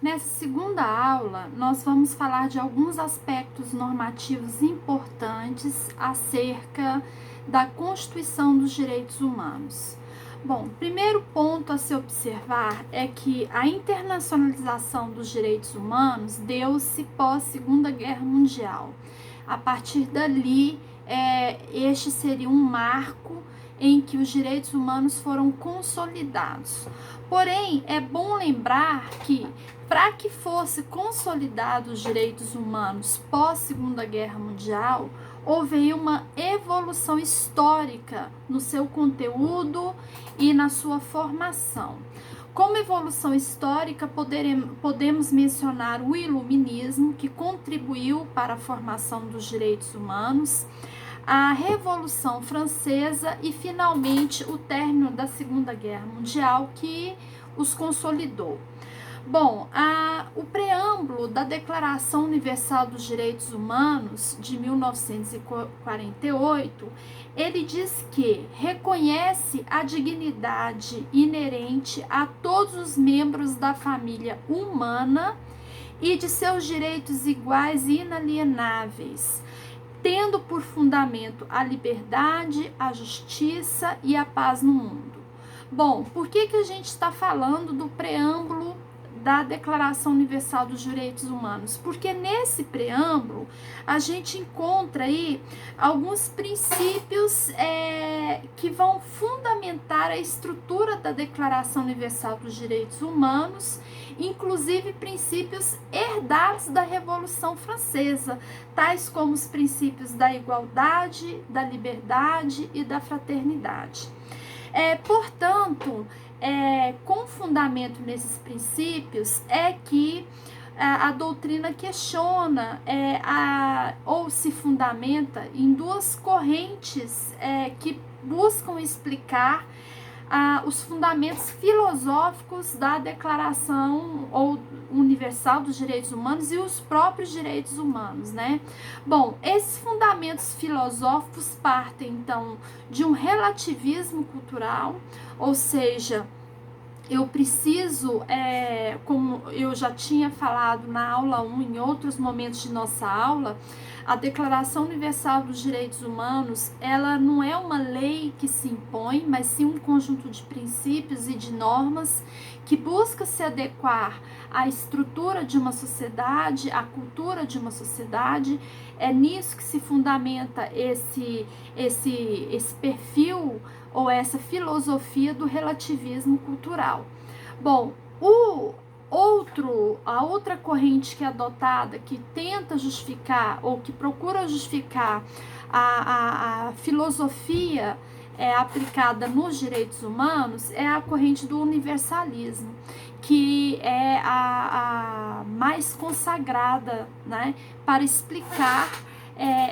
Nessa segunda aula, nós vamos falar de alguns aspectos normativos importantes acerca da Constituição dos Direitos Humanos. Bom, primeiro ponto a se observar é que a internacionalização dos direitos humanos deu-se pós Segunda Guerra Mundial. A partir dali, este seria um marco em que os direitos humanos foram consolidados. Porém, é bom lembrar que, para que fosse consolidados os direitos humanos pós Segunda Guerra Mundial, houve uma evolução histórica no seu conteúdo e na sua formação. Como evolução histórica, podemos mencionar o Iluminismo, que contribuiu para a formação dos direitos humanos, a Revolução Francesa e, finalmente, o término da Segunda Guerra Mundial, que os consolidou. Bom, o preâmbulo da Declaração Universal dos Direitos Humanos de 1948, ele diz que reconhece a dignidade inerente a todos os membros da família humana e de seus direitos iguais e inalienáveis, tendo por fundamento a liberdade, a justiça e a paz no mundo. Bom, por que a gente está falando do preâmbulo da Declaração Universal dos Direitos Humanos? Porque nesse preâmbulo a gente encontra aí alguns princípios que vão fundamentar a estrutura da Declaração Universal dos Direitos Humanos, inclusive princípios herdados da Revolução Francesa, tais como os princípios da igualdade, da liberdade e da fraternidade. Portanto, com fundamento nesses princípios é que a doutrina questiona ou se fundamenta em duas correntes que buscam explicar os fundamentos filosóficos da Declaração Universal dos Direitos Humanos e os próprios direitos humanos, né? Bom, esses fundamentos filosóficos partem, então, de um relativismo cultural, ou seja, eu preciso, como eu já tinha falado na aula 1, em outros momentos de nossa aula, a Declaração Universal dos Direitos Humanos, ela não é uma lei que se impõe, mas sim um conjunto de princípios e de normas que busca se adequar à estrutura de uma sociedade, à cultura de uma sociedade. É nisso que se fundamenta esse perfil ou essa filosofia do relativismo cultural. Bom, a outra corrente que é adotada, que tenta justificar ou que procura justificar a filosofia aplicada nos direitos humanos, é a corrente do universalismo, que é a mais consagrada, né, para explicar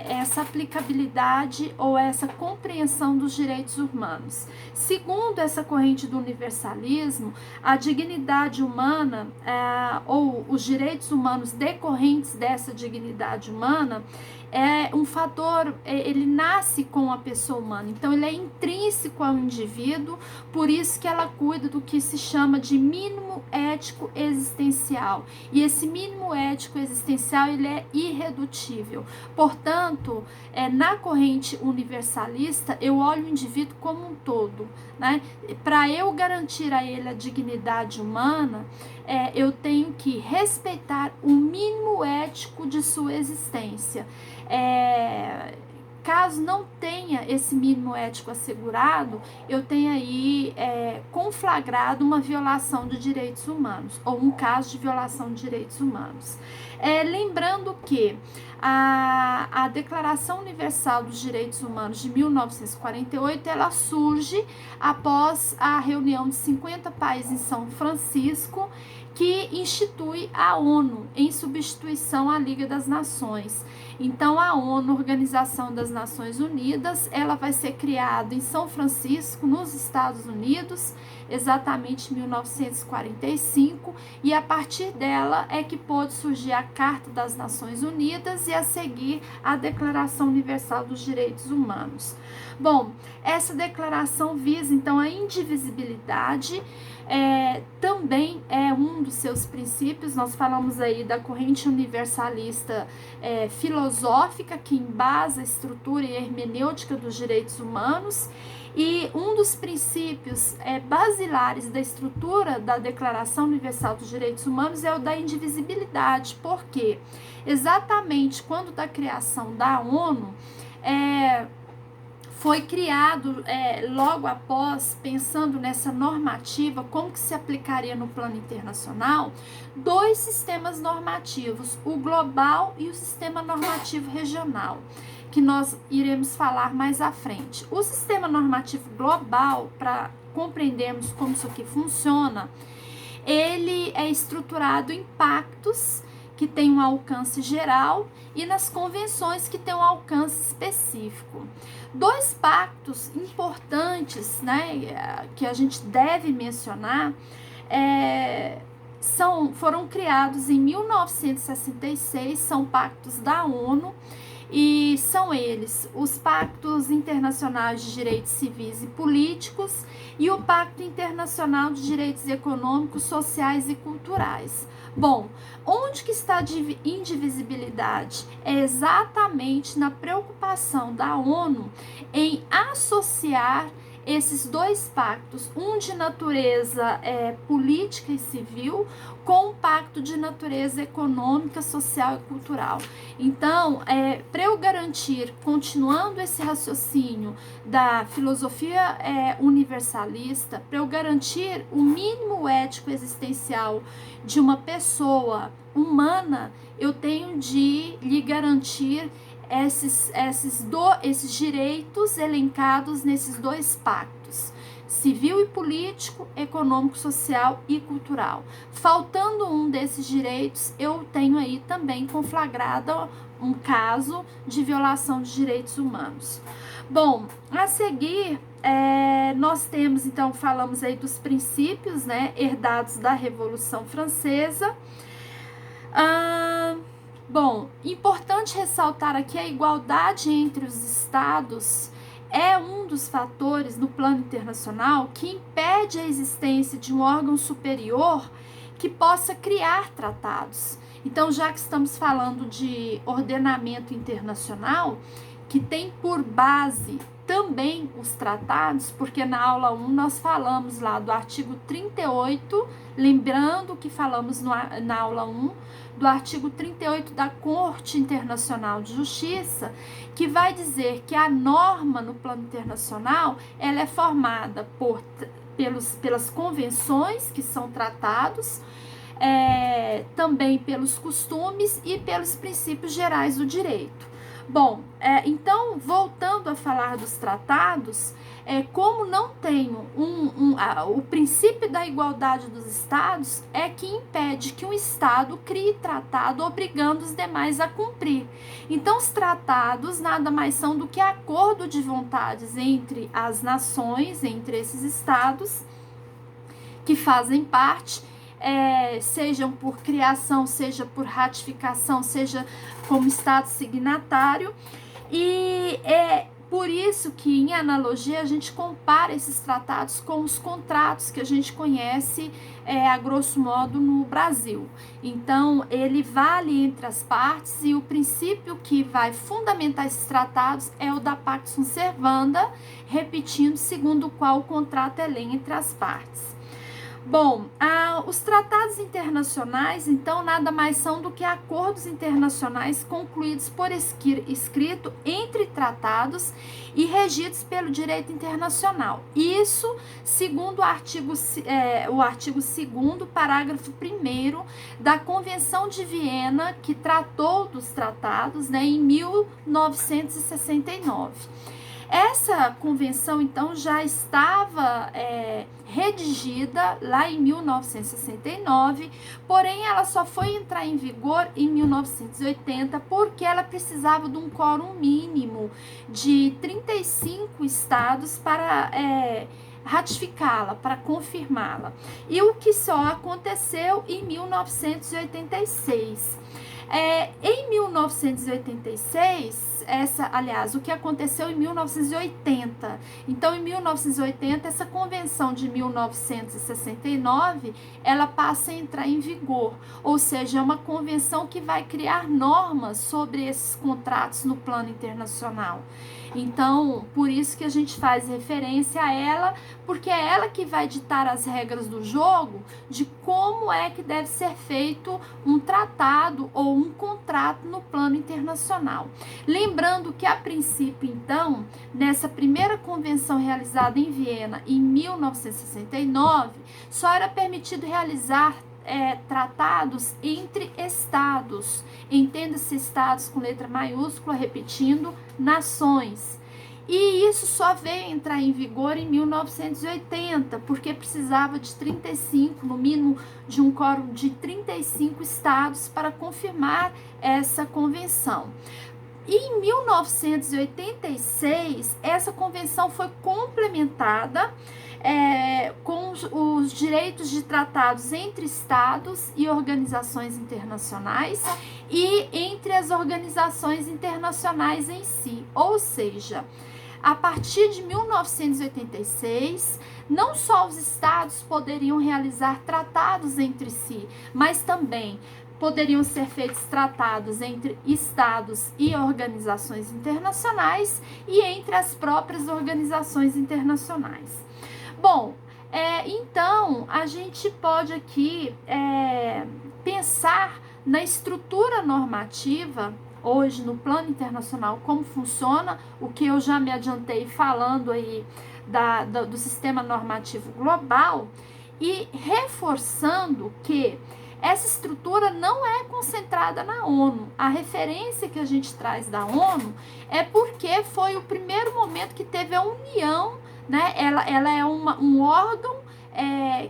essa aplicabilidade ou essa compreensão dos direitos humanos. Segundo essa corrente do universalismo, a dignidade humana ou os direitos humanos decorrentes dessa dignidade humana é um fator, ele nasce com a pessoa humana, então ele é intrínseco ao indivíduo, por isso que ela cuida do que se chama de mínimo ético existencial, e esse mínimo ético existencial ele é irredutível. Portanto, na corrente universalista, eu olho o indivíduo como um todo, né? Para eu garantir a ele a dignidade humana, eu tenho que respeitar o mínimo ético de sua existência. Caso não tenha esse mínimo ético assegurado, eu tenho aí conflagrado uma violação de direitos humanos, ou um caso de violação de direitos humanos. Lembrando que a Declaração Universal dos Direitos Humanos de 1948, ela surge após a reunião de 50 países em São Francisco, que institui a ONU em substituição à Liga das Nações. Então, a ONU, Organização das Nações Unidas, ela vai ser criada em São Francisco, nos Estados Unidos, exatamente em 1945, e a partir dela é que pôde surgir a Carta das Nações Unidas e a seguir a Declaração Universal dos Direitos Humanos. Bom, essa declaração visa, então, a indivisibilidade, também é um dos seus princípios. Nós falamos aí da corrente universalista filosófica, que embasa a estrutura e a hermenêutica dos direitos humanos, e um dos princípios basilares da estrutura da Declaração Universal dos Direitos Humanos é o da indivisibilidade. Por quê? Exatamente quando da criação da ONU, foi criado logo após, pensando nessa normativa, como que se aplicaria no plano internacional, 2 sistemas normativos, o global e o sistema normativo regional, que nós iremos falar mais à frente. O sistema normativo global, para compreendermos como isso aqui funciona, ele é estruturado em pactos que tem um alcance geral e nas convenções que tem um alcance específico. 2 pactos importantes, né, que a gente deve mencionar, foram criados em 1966, são pactos da ONU, e são eles os Pactos Internacionais de Direitos Civis e Políticos e o Pacto Internacional de Direitos Econômicos, Sociais e Culturais. Bom, onde que está a indivisibilidade? É exatamente na preocupação da ONU em associar esses 2 pactos, um de natureza política e civil, com um pacto de natureza econômica, social e cultural. Então, para eu garantir, continuando esse raciocínio da filosofia universalista, para eu garantir o mínimo ético existencial de uma pessoa humana, eu tenho de lhe garantir esses direitos elencados nesses 2 pactos, civil e político, econômico, social e cultural. Faltando um desses direitos, eu tenho aí também conflagrado um caso de violação de direitos humanos. Bom, a seguir, nós temos, então, falamos aí dos princípios, né, herdados da Revolução Francesa. Bom, importante ressaltar aqui a igualdade entre os estados é um dos fatores no plano internacional que impede a existência de um órgão superior que possa criar tratados. Então, já que estamos falando de ordenamento internacional, que tem por base também os tratados, porque na aula 1 nós falamos lá do artigo 38, lembrando que falamos na aula 1, do artigo 38 da Corte Internacional de Justiça, que vai dizer que a norma no plano internacional ela é formada pelas convenções, que são tratados, também pelos costumes e pelos princípios gerais do direito. Bom, então, voltando a falar dos tratados, como não tenho o princípio da igualdade dos estados, é que impede que um estado crie tratado obrigando os demais a cumprir. Então, os tratados nada mais são do que acordo de vontades entre as nações, entre esses estados que fazem parte, sejam por criação, seja por ratificação, seja como Estado signatário, e é por isso que, em analogia, a gente compara esses tratados com os contratos que a gente conhece, a grosso modo, no Brasil. Então, ele vale entre as partes e o princípio que vai fundamentar esses tratados é o da Pax Sunt Servanda, repetindo, segundo o qual o contrato é lei entre as partes. Bom, os tratados internacionais, então, nada mais são do que acordos internacionais concluídos por escrito entre tratados e regidos pelo direito internacional. Isso, segundo o artigo 2º, parágrafo 1º da Convenção de Viena, que tratou dos tratados, né, em 1969. Essa convenção, então, já estava redigida lá em 1969, porém ela só foi entrar em vigor em 1980 porque ela precisava de um quórum mínimo de 35 estados para ratificá-la, para confirmá-la. E o que só aconteceu em 1986. Em 1986, o que aconteceu em 1980. Então, em 1980, essa convenção de 1969, ela passa a entrar em vigor, ou seja, é uma convenção que vai criar normas sobre esses contratos no plano internacional. Então, por isso que a gente faz referência a ela, porque é ela que vai ditar as regras do jogo de como é que deve ser feito um tratado ou um contrato no plano internacional. Lembrando que, a princípio, então, nessa primeira convenção realizada em Viena em 1969, só era permitido realizar tratados entre estados. Entenda-se estados com letra maiúscula, repetindo, nações. E isso só veio entrar em vigor em 1980, porque precisava de 35, no mínimo de um quórum de 35 estados para confirmar essa convenção. E em 1986, essa convenção foi complementada com os direitos de tratados entre estados e organizações internacionais e entre as organizações internacionais em si. Ou seja, a partir de 1986, não só os estados poderiam realizar tratados entre si, mas também poderiam ser feitos tratados entre estados e organizações internacionais e entre as próprias organizações internacionais. Bom, então a gente pode aqui pensar na estrutura normativa hoje no plano internacional, como funciona, o que eu já me adiantei falando aí do sistema normativo global, e reforçando que essa estrutura não é concentrada na ONU. A referência que a gente traz da ONU é porque foi o primeiro momento que teve a união, né? Ela é um órgão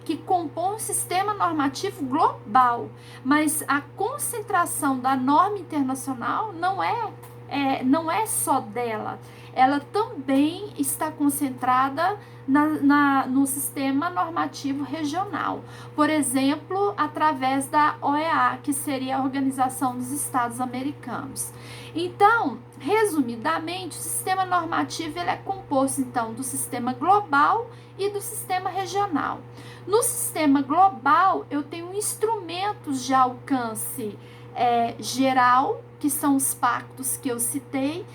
que compõe um sistema normativo global, mas a concentração da norma internacional não é só dela. Ela também está concentrada no sistema normativo regional. Por exemplo, através da OEA, que seria a Organização dos Estados Americanos. Então, resumidamente, o sistema normativo ele é composto, então, do sistema global e do sistema regional. No sistema global, eu tenho instrumentos de alcance geral, que são os pactos que eu citei,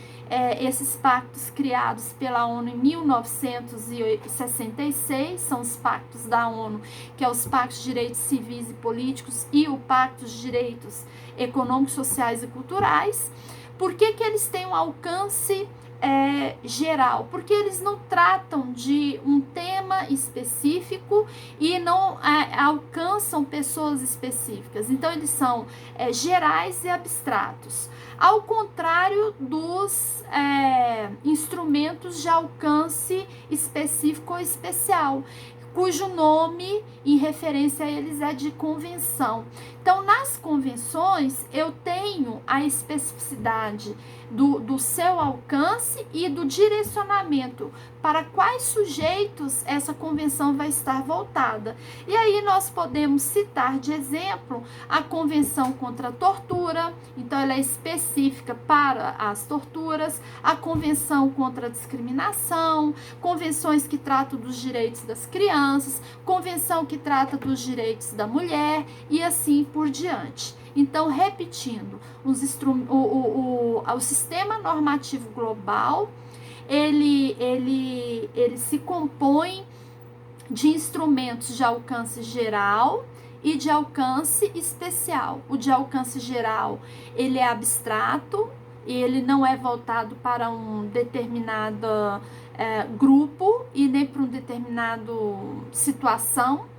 esses pactos criados pela ONU em 1966, são os pactos da ONU, que é os pactos de direitos civis e políticos e o pacto de direitos econômicos, sociais e culturais. Por que eles têm um alcance geral? Porque eles não tratam de um tema específico e não alcançam pessoas específicas. Então, eles são gerais e abstratos. Ao contrário dos instrumentos de alcance específico ou especial, cujo nome, em referência a eles, é de convenção. Então, nas convenções, eu tenho a especificidade do seu alcance e do direcionamento para quais sujeitos essa convenção vai estar voltada. E aí nós podemos citar de exemplo a Convenção contra a Tortura, então ela é específica para as torturas, a Convenção contra a Discriminação, convenções que tratam dos direitos das crianças, convenção que trata dos direitos da mulher e assim por diante. Então, repetindo, o sistema normativo global, ele se compõe de instrumentos de alcance geral e de alcance especial. O de alcance geral, ele é abstrato, ele não é voltado para um determinado grupo e nem para um determinado situação.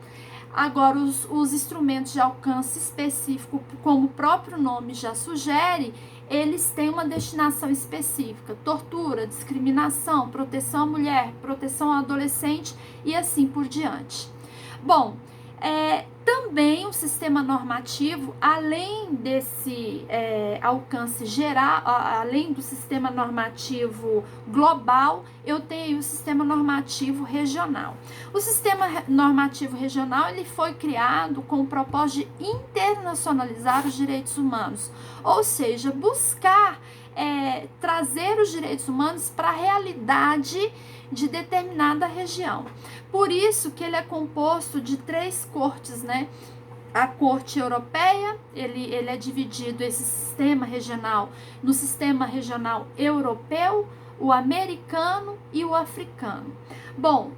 Agora, os instrumentos de alcance específico, como o próprio nome já sugere, eles têm uma destinação específica: tortura, discriminação, proteção à mulher, proteção ao adolescente e assim por diante. Bom, Também o sistema normativo, além desse alcance geral, além do sistema normativo global, eu tenho o sistema normativo regional. O sistema normativo regional, ele foi criado com o propósito de internacionalizar os direitos humanos, ou seja, buscar trazer os direitos humanos para a realidade de determinada região. Por isso que ele é composto de 3 cortes, né? A corte europeia, ele é dividido, esse sistema regional, no sistema regional europeu, o americano e o africano. Bom,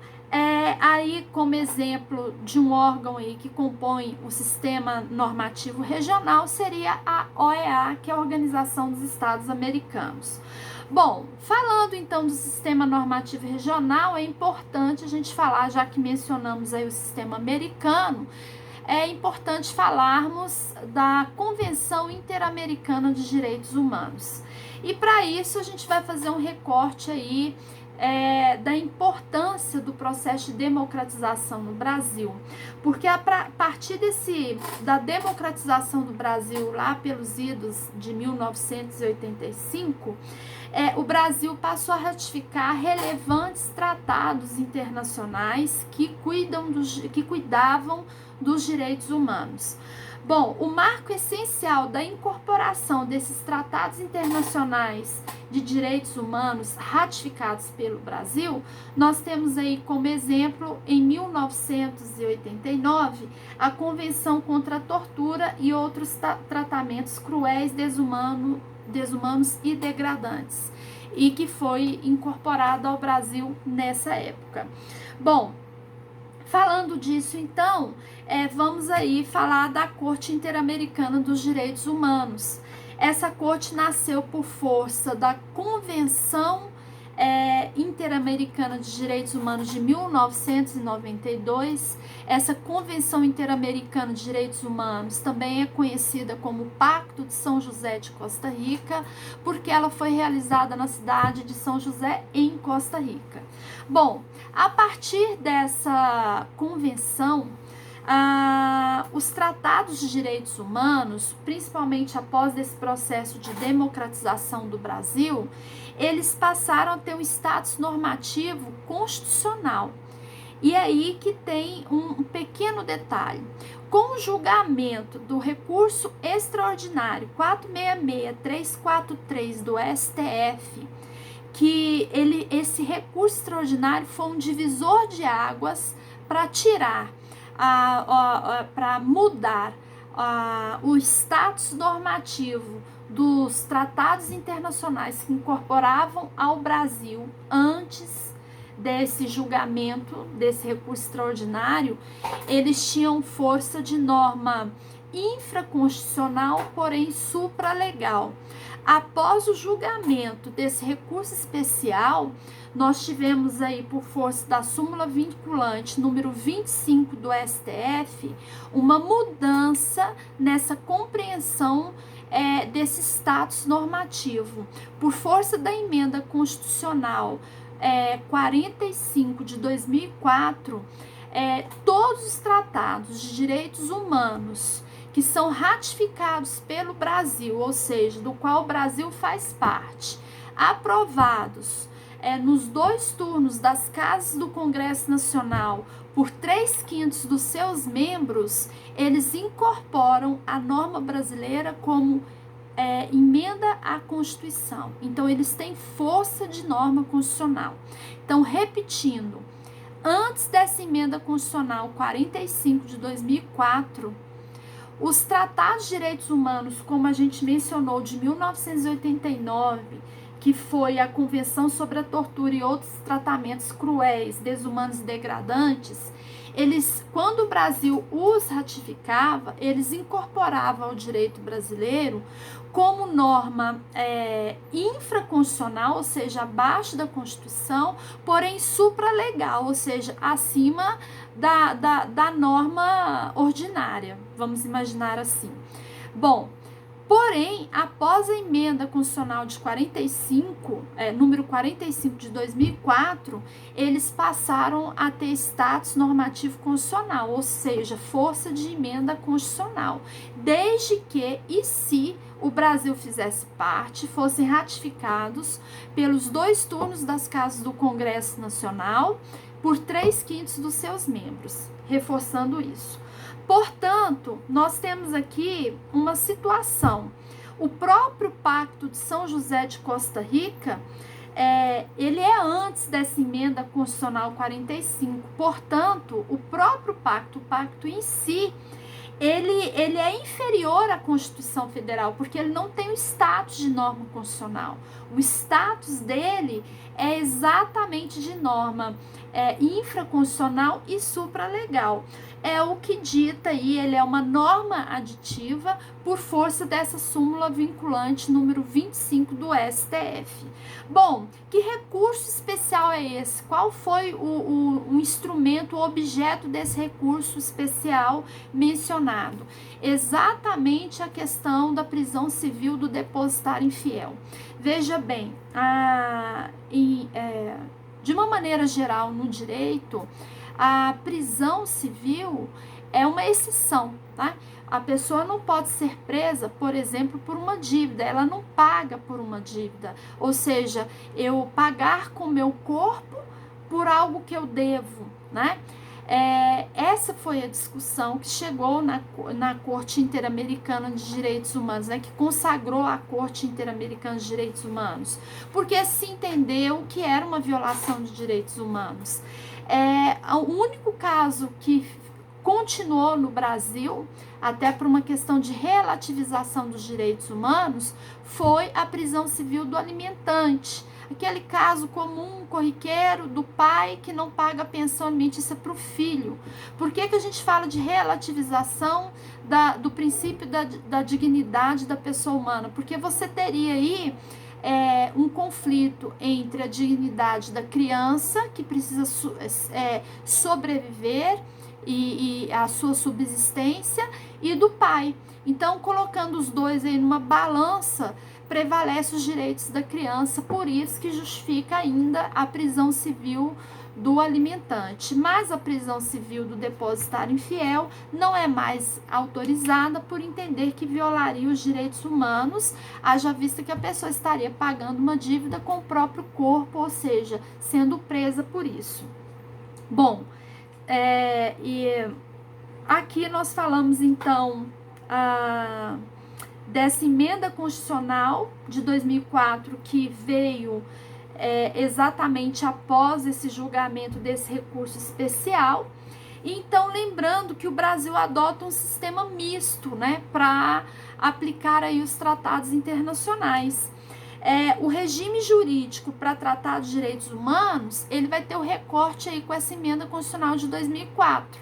aí como exemplo de um órgão aí que compõe o sistema normativo regional seria a OEA, que é a Organização dos Estados Americanos. Bom, falando então do sistema normativo regional, é importante a gente falar, já que mencionamos aí o sistema americano, é importante falarmos da Convenção Interamericana de Direitos Humanos. E para isso a gente vai fazer um recorte aí da importância do processo de democratização no Brasil, porque a partir da democratização do Brasil lá pelos idos de 1985, o Brasil passou a ratificar relevantes tratados internacionais que cuidavam dos direitos humanos. Bom, o marco essencial da incorporação desses tratados internacionais de direitos humanos ratificados pelo Brasil, nós temos aí como exemplo, em 1989, a Convenção contra a Tortura e outros tratamentos cruéis, desumanos e degradantes, e que foi incorporado ao Brasil nessa época. Bom, falando disso, então, vamos aí falar da Corte Interamericana dos Direitos Humanos. Essa corte nasceu por força da Convenção Interamericana de Direitos Humanos de 1992. Essa Convenção Interamericana de Direitos Humanos também é conhecida como Pacto de São José de Costa Rica, porque ela foi realizada na cidade de São José, em Costa Rica. Bom, a partir dessa convenção, os tratados de direitos humanos, principalmente após esse processo de democratização do Brasil, eles passaram a ter um status normativo constitucional. E aí que tem um pequeno detalhe. Com o julgamento do recurso extraordinário 466343 do STF, que esse recurso extraordinário foi um divisor de águas para tirar, para mudar o status normativo dos tratados internacionais que incorporavam ao Brasil antes desse julgamento, desse recurso extraordinário. Eles tinham força de norma infraconstitucional, porém supralegal. Após o julgamento desse recurso especial, nós tivemos aí, por força da súmula vinculante número 25 do STF, uma mudança nessa compreensão desse status normativo. Por força da emenda constitucional 45 de 2004, todos os tratados de direitos humanos que são ratificados pelo Brasil, ou seja, do qual o Brasil faz parte, aprovados nos 2 turnos das casas do Congresso Nacional por 3/5 dos seus membros, eles incorporam a norma brasileira como emenda à Constituição. Então, eles têm força de norma constitucional. Então, repetindo, antes dessa emenda constitucional 45 de 2004, os tratados de direitos humanos, como a gente mencionou, de 1989, que foi a Convenção sobre a Tortura e outros tratamentos cruéis, desumanos e degradantes, quando o Brasil os ratificava, eles incorporavam ao direito brasileiro como norma infraconstitucional, ou seja, abaixo da Constituição, porém supralegal, ou seja, acima da norma ordinária, vamos imaginar assim. Bom, Porém, após a emenda constitucional de 45, número 45 de 2004, eles passaram a ter status normativo constitucional, ou seja, força de emenda constitucional, desde que e se o Brasil fizesse parte, fossem ratificados pelos 2 turnos das casas do Congresso Nacional, por 3/5 dos seus membros, reforçando isso. Portanto, nós temos aqui uma situação. O próprio Pacto de São José de Costa Rica, ele é antes dessa emenda constitucional 45. Portanto, o próprio pacto, o pacto em si, ele é inferior à Constituição Federal, porque ele não tem o status de norma constitucional. O status dele é exatamente de norma infraconstitucional e supralegal. É o que dita aí, ele é uma norma aditiva por força dessa súmula vinculante número 25 do STF. Bom, que recurso especial é esse? Qual foi o instrumento, o objeto desse recurso especial mencionado? Exatamente a questão da prisão civil do depositário infiel. Veja bem, de uma maneira geral no direito, a prisão civil é uma exceção, tá? A pessoa não pode ser presa, por exemplo, por uma dívida, ela não paga por uma dívida, ou seja, eu pagar com meu corpo por algo que eu devo, né? Essa foi a discussão que chegou na Corte Interamericana de Direitos Humanos, né, que consagrou a Corte Interamericana de Direitos Humanos, porque se entendeu que era uma violação de direitos humanos. O único caso que continuou no Brasil, até por uma questão de relativização dos direitos humanos, foi a prisão civil do alimentante. Aquele caso comum, corriqueiro, do pai que não paga pensão alimentícia para o filho. Por que a gente fala de relativização do princípio da dignidade da pessoa humana? Porque você teria aí um conflito entre a dignidade da criança, que precisa sobreviver, e a sua subsistência, e do pai. Então, colocando os dois aí numa balança, prevalece os direitos da criança, por isso que justifica ainda a prisão civil do alimentante. Mas a prisão civil do depositário infiel não é mais autorizada, por entender que violaria os direitos humanos, haja vista que a pessoa estaria pagando uma dívida com o próprio corpo, ou seja, sendo presa por isso. Bom, e aqui nós falamos então dessa emenda constitucional de 2004, que veio exatamente após esse julgamento desse recurso especial. Então, lembrando que o Brasil adota um sistema misto, né, para aplicar aí os tratados internacionais. O regime jurídico para tratar de direitos humanos, ele vai ter o recorte aí com essa emenda constitucional de 2004.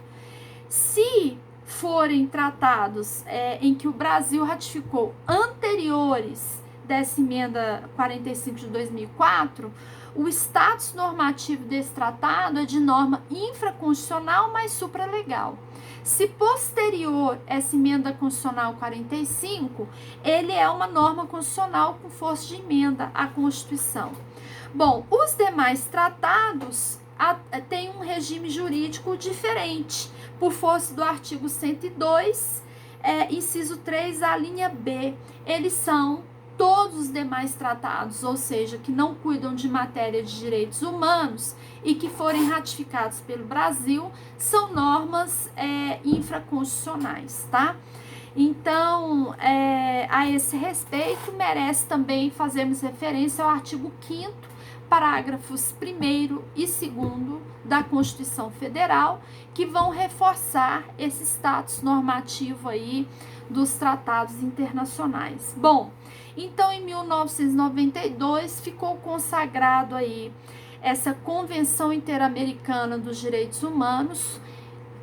Se forem tratados em que o Brasil ratificou anteriores dessa emenda 45 de 2004, o status normativo desse tratado é de norma infraconstitucional, mas supralegal. Se posterior essa emenda constitucional 45, ele é uma norma constitucional com força de emenda à Constituição. Bom, os demais tratados têm um regime jurídico diferente, por força do artigo 102, inciso 3, a linha B. Eles são todos os demais tratados, ou seja, que não cuidam de matéria de direitos humanos e que forem ratificados pelo Brasil, são normas infraconstitucionais, tá? Então, a esse respeito, merece também fazermos referência ao artigo 5º, parágrafos 1º e 2º da Constituição Federal, que vão reforçar esse status normativo aí dos tratados internacionais. Bom, então em 1992 ficou consagrado aí essa Convenção Interamericana dos Direitos Humanos,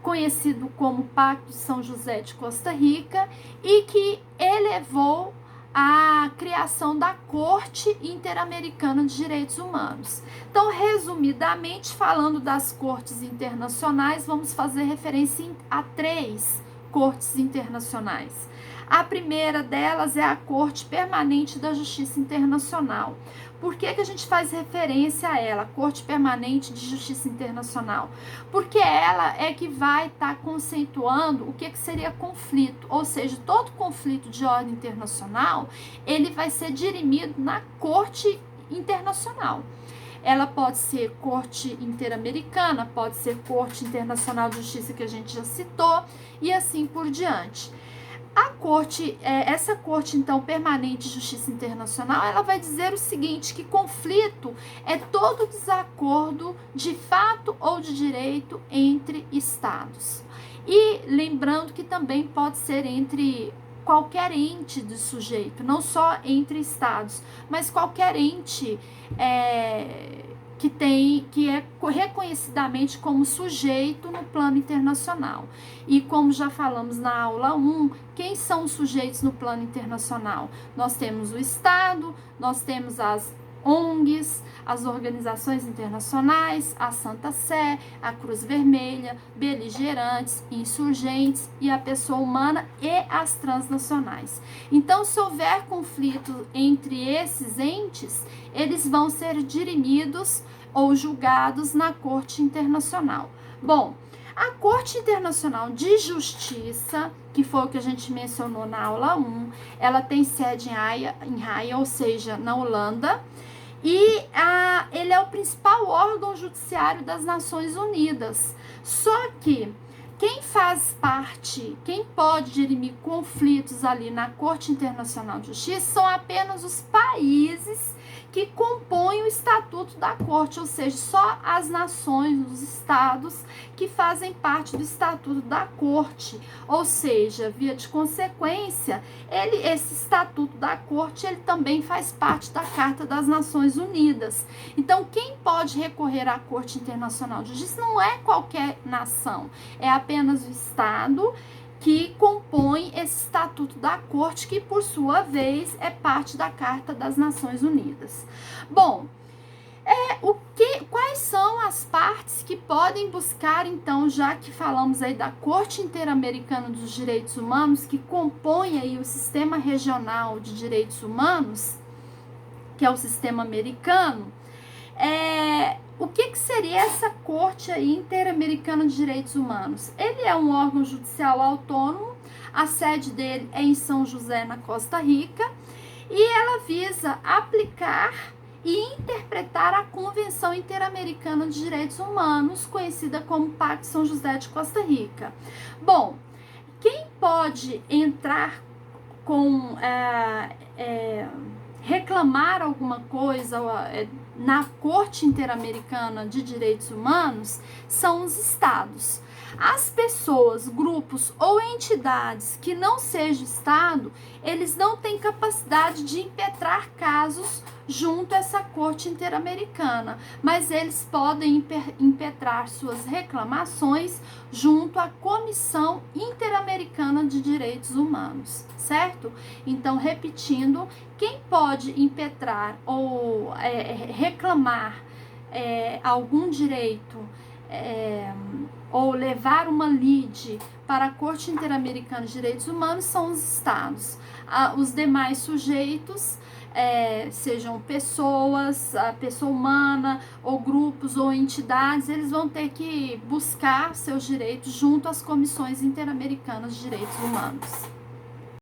conhecido como Pacto de São José de Costa Rica, e que elevou a criação da Corte Interamericana de Direitos Humanos. Então, resumidamente, falando das cortes internacionais, vamos fazer referência a 3 cortes internacionais. A primeira delas é a Corte Permanente da Justiça Internacional. Por que a gente faz referência a ela, Corte Permanente de Justiça Internacional? Porque ela é que vai estar conceituando o que seria conflito, ou seja, todo conflito de ordem internacional, ele vai ser dirimido na Corte Internacional. Ela pode ser Corte Interamericana, pode ser Corte Internacional de Justiça que a gente já citou, e assim por diante. Essa corte, então, permanente de justiça internacional, ela vai dizer o seguinte, que conflito é todo desacordo de fato ou de direito entre estados. E lembrando que também pode ser entre qualquer ente do sujeito, não só entre estados, mas qualquer ente que é reconhecidamente como sujeito no plano internacional. E como já falamos na aula 1, quem são os sujeitos no plano internacional? Nós temos o Estado, nós temos as ONGs, as organizações internacionais, a Santa Sé, a Cruz Vermelha, beligerantes, insurgentes e a pessoa humana e as transnacionais. Então, se houver conflito entre esses entes, eles vão ser dirimidos ou julgados na Corte Internacional. Bom, a Corte Internacional de Justiça, que foi o que a gente mencionou na aula 1, ela tem sede em Haia, ou seja, na Holanda, e ele é o principal órgão judiciário das Nações Unidas. Só que quem pode dirimir conflitos ali na Corte Internacional de Justiça são apenas os países que compõem o Estatuto da Corte, ou seja, só as nações, os estados que fazem parte do Estatuto da Corte. Ou seja, via de consequência, esse Estatuto da Corte, ele também faz parte da Carta das Nações Unidas. Então, quem pode recorrer à Corte Internacional de Justiça não é qualquer nação, é apenas o Estado que compõe esse Estatuto da Corte, que por sua vez é parte da Carta das Nações Unidas. Bom, quais são as partes que podem buscar, então, já que falamos aí da Corte Interamericana dos Direitos Humanos, que compõe aí o Sistema Regional de Direitos Humanos, que é o sistema americano, o que seria essa Corte aí Interamericana de Direitos Humanos? Ele é um órgão judicial autônomo, a sede dele é em São José, na Costa Rica, e ela visa aplicar e interpretar a Convenção Interamericana de Direitos Humanos, conhecida como Pacto São José de Costa Rica. Bom, quem pode entrar com reclamar alguma coisa na Corte Interamericana de Direitos Humanos são os estados. As pessoas, grupos ou entidades que não sejam Estado, eles não têm capacidade de impetrar casos junto a essa Corte Interamericana, mas eles podem impetrar suas reclamações junto à Comissão Interamericana de Direitos Humanos, certo? Então, repetindo, quem pode impetrar ou reclamar algum direito ou levar uma lide para a Corte Interamericana de Direitos Humanos são os estados. Os demais sujeitos, sejam pessoas, a pessoa humana, ou grupos ou entidades, eles vão ter que buscar seus direitos junto às comissões interamericanas de direitos humanos.